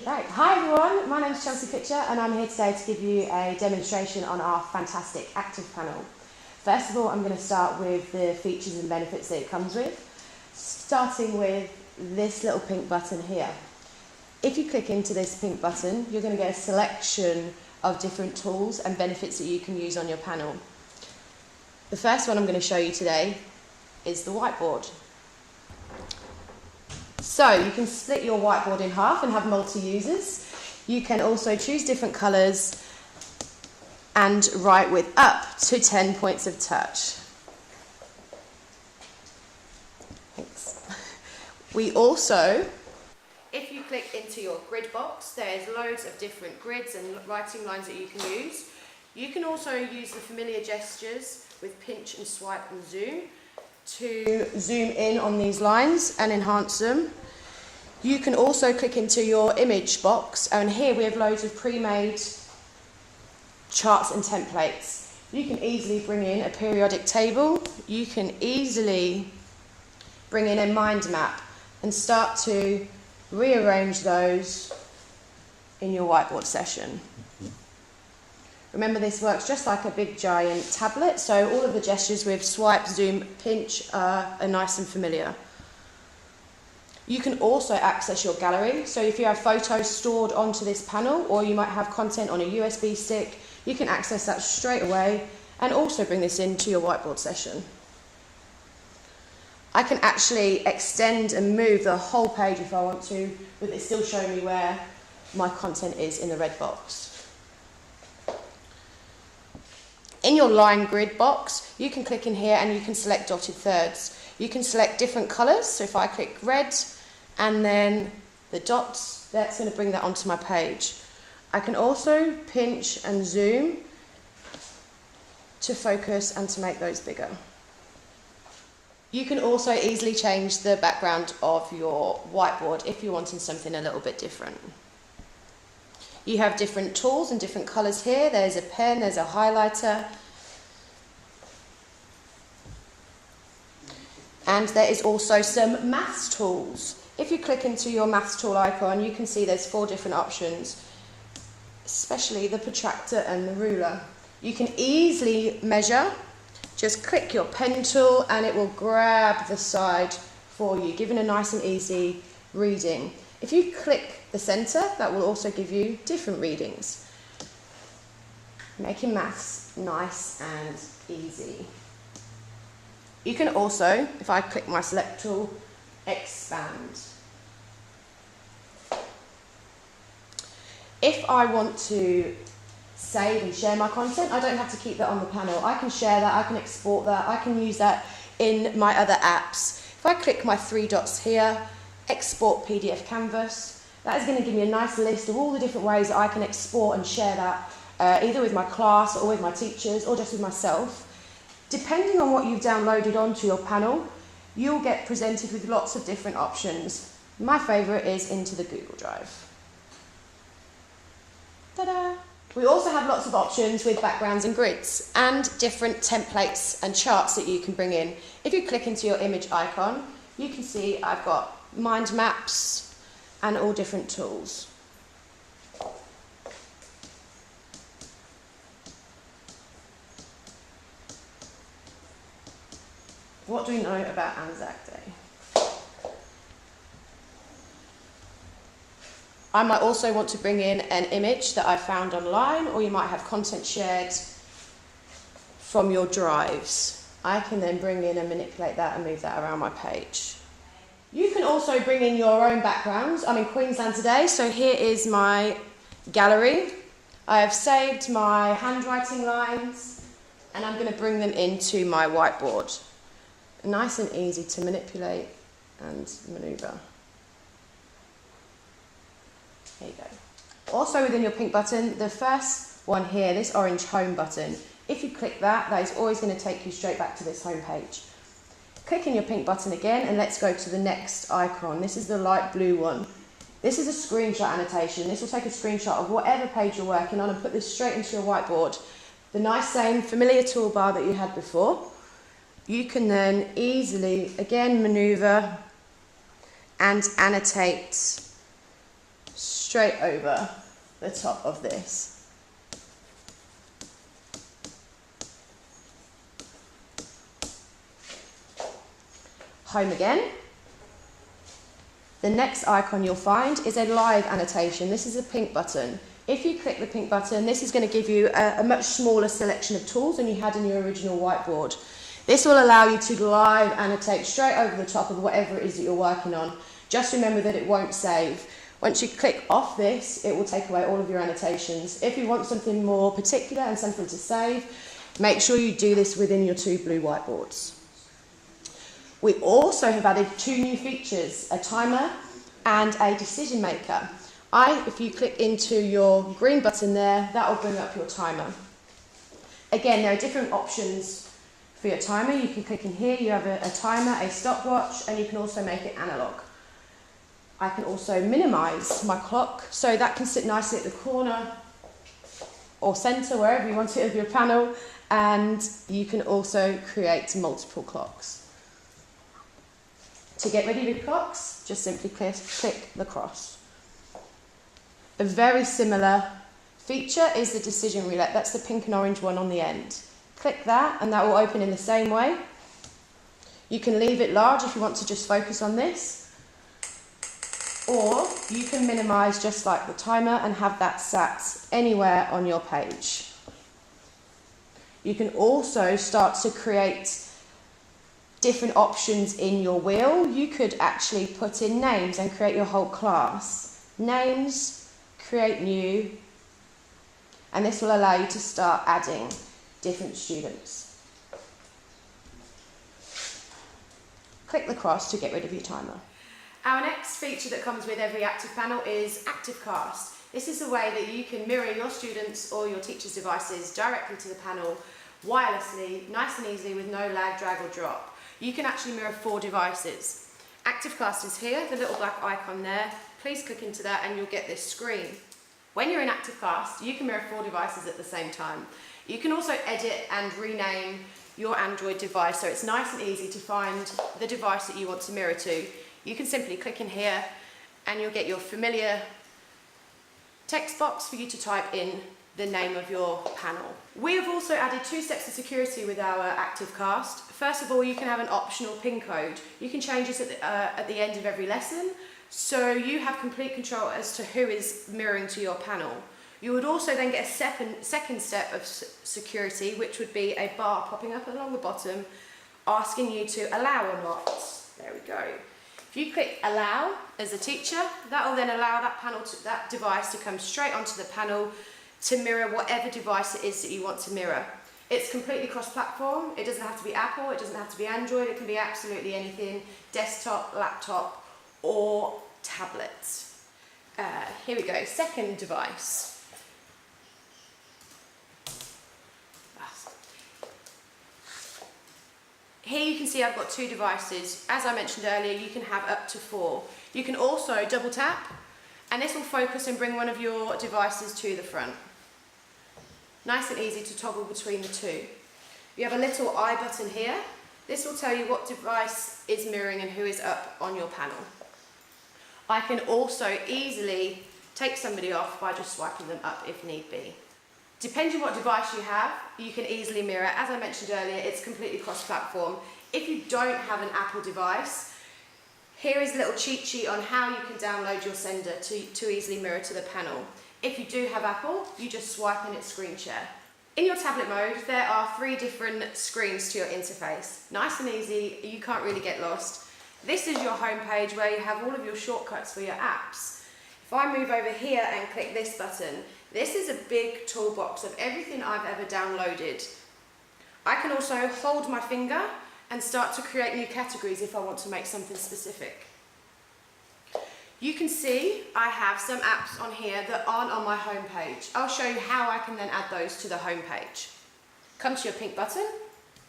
Right, hi everyone, my name is Chelsea Pitcher and I'm here today to give you a demonstration on our fantastic ActivPanel. First of all, I'm going to start with the features and benefits that it comes with, starting with this little pink button here. If you click into this pink button, you're going to get a selection of different tools and benefits that you can use on your panel. The first one I'm going to show you today is the whiteboard. So you can split your whiteboard in half and have multi-users. You can also choose different colours and write with up to 10 points of touch. Thanks. We also, if you click into your grid box, there's loads of different grids and writing lines that you can use. You can also use the familiar gestures with pinch and swipe and zoom to zoom in on these lines and enhance them. You can also click into your image box, and here we have loads of pre-made charts and templates. You can easily bring in a periodic table, you can easily bring in a mind map and start to rearrange those in your whiteboard session. Remember, this works just like a big giant tablet, so all of the gestures with swipe, zoom, pinch are nice and familiar. You can also access your gallery, so if you have photos stored onto this panel or you might have content on a USB stick, you can access that straight away and also bring this into your whiteboard session. I can actually extend and move the whole page if I want to, with it still showing me where my content is in the red box. In your line grid box, you can click in here and you can select dotted thirds. You can select different colours, so if I click red and then the dots, that's going to bring that onto my page. I can also pinch and zoom to focus and to make those bigger. You can also easily change the background of your whiteboard if you're wanting something a little bit different. You have different tools and different colours here. There's a pen, there's a highlighter, and there is also some maths tools. If you click into your maths tool icon, you can see there's 4 different options, especially the protractor and the ruler. You can easily measure. Just click your pen tool and it will grab the side for you, giving a nice and easy reading. If you click the centre, that will also give you different readings, making maths nice and easy. You can also, if I click my select tool, expand. If I want to save and share my content, I don't have to keep that on the panel. I can share that, I can export that, I can use that in my other apps. If I click my 3 dots here, export PDF canvas, that is going to give me a nice list of all the different ways that I can export and share that, either with my class or with my teachers or just with myself. Depending on what you've downloaded onto your panel, you'll get presented with lots of different options. My favourite is into the Google Drive. Ta-da! We also have lots of options with backgrounds and grids and different templates and charts that you can bring in. If you click into your image icon, you can see I've got mind maps and all different tools. What do we know about Anzac Day? I might also want to bring in an image that I found online, or you might have content shared from your drives. I can then bring in and manipulate that and move that around my page. You can also bring in your own backgrounds. I'm in Queensland today, so here is my gallery. I have saved my handwriting lines and I'm going to bring them into my whiteboard. Nice and easy to manipulate and manoeuvre. There you go. Also within your pink button, the first one here, this orange home button, if you click that, that is always going to take you straight back to this home page. Click in your pink button again and let's go to the next icon. This is the light blue one. This is a screenshot annotation. This will take a screenshot of whatever page you're working on and put this straight into your whiteboard. The nice same familiar toolbar that you had before. You can then easily, again, manoeuvre and annotate straight over the top of this. Home again. The next icon you'll find is a live annotation. This is a pink button. If you click the pink button, this is going to give you a much smaller selection of tools than you had in your original whiteboard. This will allow you to live annotate straight over the top of whatever it is that you're working on. Just remember that it won't save. Once you click off this, it will take away all of your annotations. If you want something more particular and something to save, make sure you do this within your 2 blue whiteboards. We also have added 2 new features, a timer and a decision maker. If you click into your green button there, that will bring up your timer. Again, there are different options for your timer. You can click in here, you have a timer, a stopwatch, and you can also make it analog. I can also minimize my clock, so that can sit nicely at the corner or center, wherever you want it of your panel, and you can also create multiple clocks. To get rid of your clocks, just simply click the cross. A very similar feature is the decision roulette. That's the pink and orange one on the end. Click that and that will open in the same way. You can leave it large if you want to just focus on this, or you can minimize just like the timer and have that sat anywhere on your page. You can also start to create different options in your wheel. You could actually put in names and create your whole class. Names, create new, and this will allow you to start adding different students. Click the cross to get rid of your timer. Our next feature that comes with every ActivPanel is ActivCast. This is a way that you can mirror your students' or your teacher's devices directly to the panel wirelessly, nice and easily, with no lag, drag or drop. You can actually mirror 4 devices. ActivCast is here, the little black icon there. Please click into that and you'll get this screen. When you're in ActivCast, you can mirror 4 devices at the same time. You can also edit and rename your Android device, so it's nice and easy to find the device that you want to mirror to. You can simply click in here and you'll get your familiar text box for you to type in the name of your panel. We have also added 2 steps of security with our ActivCast. First of all, you can have an optional PIN code. You can change this at the end of every lesson, so you have complete control as to who is mirroring to your panel. You would also then get a second step of security, which would be a bar popping up along the bottom asking you to allow or not. There we go. If you click allow as a teacher, that will then allow that device to come straight onto the panel to mirror whatever device it is that you want to mirror. It's completely cross-platform. It doesn't have to be Apple, it doesn't have to be Android, it can be absolutely anything, desktop, laptop, or tablet. Here we go, second device. Here you can see I've got 2 devices. As I mentioned earlier, you can have up to 4. You can also double tap, and this will focus and bring one of your devices to the front. Nice and easy to toggle between the 2. You have a little I button here. This will tell you what device is mirroring and who is up on your panel. I can also easily take somebody off by just swiping them up if need be. Depending on what device you have, you can easily mirror. As I mentioned earlier, it's completely cross-platform. If you don't have an Apple device, here is a little cheat sheet on how you can download your sender to easily mirror to the panel. If you do have Apple, you just swipe and it's screen share. In your tablet mode, there are 3 different screens to your interface. Nice and easy, you can't really get lost. This is your home page where you have all of your shortcuts for your apps. If I move over here and click this button, this is a big toolbox of everything I've ever downloaded. I can also hold my finger and start to create new categories if I want to make something specific. You can see I have some apps on here that aren't on my home page. I'll show you how I can then add those to the home page. Come to your pink button,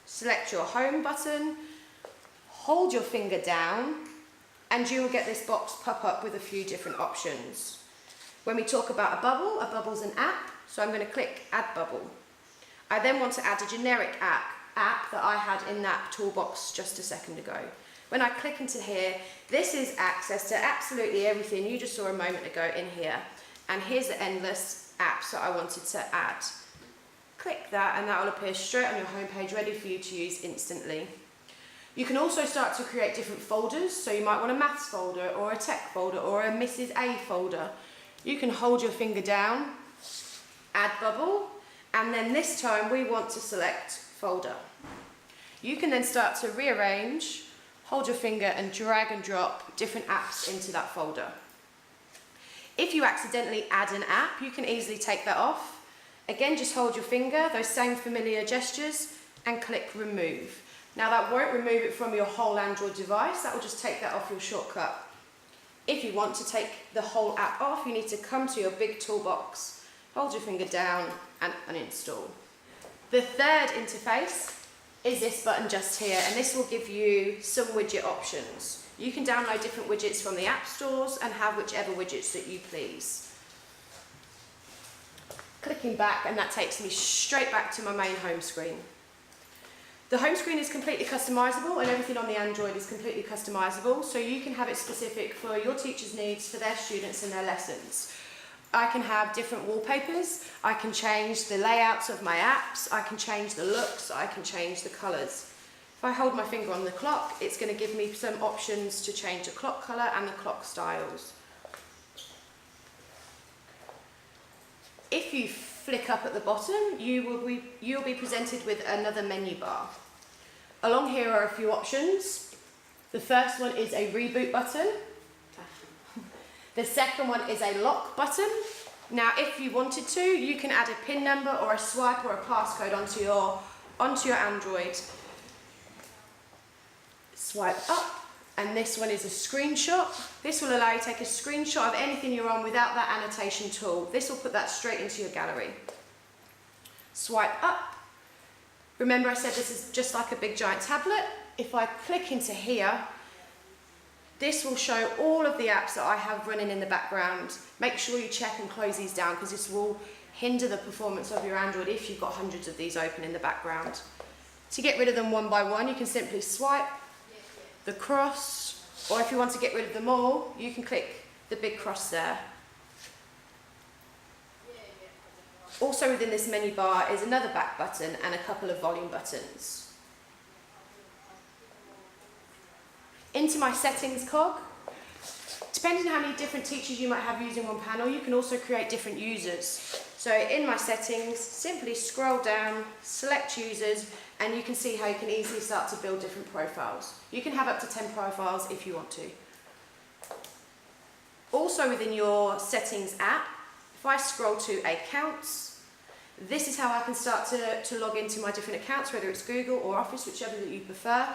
select your home button, hold your finger down, and you will get this box pop up with a few different options. When we talk about a bubble's an app, so I'm going to click Add Bubble. I then want to add a generic app. app that I had in that toolbox just a second ago. When I click into here, this is access to absolutely everything you just saw a moment ago in here. And here's the endless apps that I wanted to add. Click that and that will appear straight on your homepage, ready for you to use instantly. You can also start to create different folders, so you might want a maths folder or a tech folder or a Mrs. A folder. You can hold your finger down, add bubble, and then this time we want to select folder. You can then start to rearrange, hold your finger and drag and drop different apps into that folder. If you accidentally add an app, you can easily take that off. Again, just hold your finger, those same familiar gestures, and click remove. Now that won't remove it from your whole Android device, that will just take that off your shortcut. If you want to take the whole app off, you need to come to your big toolbox, hold your finger down and uninstall. The third interface is this button just here, and this will give you some widget options. You can download different widgets from the app stores and have whichever widgets that you please. Clicking back, and that takes me straight back to my main home screen. The home screen is completely customizable, and everything on the Android is completely customizable, so you can have it specific for your teacher's needs, for their students and their lessons. I can have different wallpapers, I can change the layouts of my apps, I can change the looks, I can change the colours. If I hold my finger on the clock, it's going to give me some options to change the clock colour and the clock styles. If you flick up at the bottom, you'll be presented with another menu bar. Along here are a few options. The first one is a reboot button. The second one is a lock button. Now, if you wanted to, you can add a PIN number or a swipe or a passcode onto your Android. Swipe up, and this one is a screenshot. This will allow you to take a screenshot of anything you're on without that annotation tool. This will put that straight into your gallery. Swipe up. Remember I said this is just like a big giant tablet. If I click into here, this will show all of the apps that I have running in the background. Make sure you check and close these down, because this will hinder the performance of your Android if you've got hundreds of these open in the background. To get rid of them one by one, you can simply swipe the cross, or if you want to get rid of them all, you can click the big cross there. Also within this menu bar is another back button and a couple of volume buttons. Into my settings cog. Depending on how many different teachers you might have using one panel, you can also create different users. So in my settings, simply scroll down, select users, and you can see how you can easily start to build different profiles. You can have up to 10 profiles if you want to. Also within your settings app, if I scroll to accounts, this is how I can start to log into my different accounts, whether it's Google or Office, whichever that you prefer.